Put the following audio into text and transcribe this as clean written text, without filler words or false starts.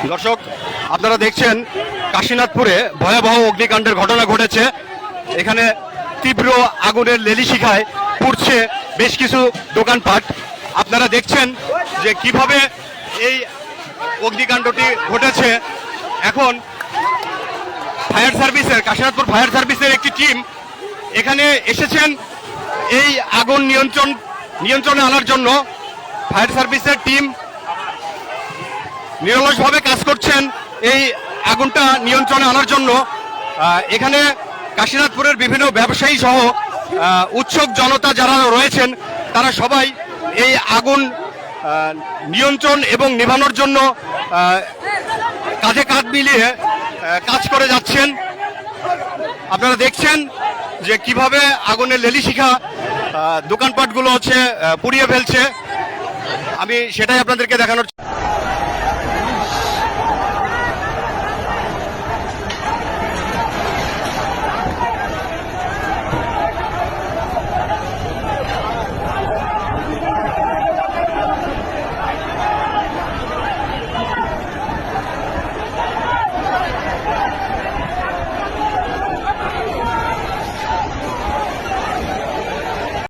দর্শক, আপনারা দেখছেন কাশীনাথপুরে ভয়াবহ অগ্নিকাণ্ডের ঘটনা ঘটেছে। এখানে তীব্র আগুনের লেলিশিখায় পুড়ছে বেশ কিছু দোকানপাট। আপনারা দেখছেন যে কিভাবে এই অগ্নিকাণ্ডটি ঘটেছে। এখন ফায়ার সার্ভিসের, কাশীনাথপুর ফায়ার সার্ভিসের একটি টিম এখানে এসেছেন এই আগুন নিয়ন্ত্রণে আনার জন্য। ফায়ার সার্ভিসের টিম নিরলসভাবে কাজ করছেন এই আগুনটা নিয়ন্ত্রণে আনার জন্য। এখানে কাশীনাথপুরের বিভিন্ন ব্যবসায়ী সহ উৎসুক জনতা যারা রয়েছেন তারা সবাই এই আগুন নিয়ন্ত্রণ এবং নেভানোর জন্য কাঁধে কাঁধ মিলিয়ে কাজ করে যাচ্ছেন। আপনারা দেখছেন যে কিভাবে আগুনের লেলিশিখা দোকানপাটগুলো পুড়িয়ে ফেলছে। আমি সেটাই আপনাদেরকে দেখানোর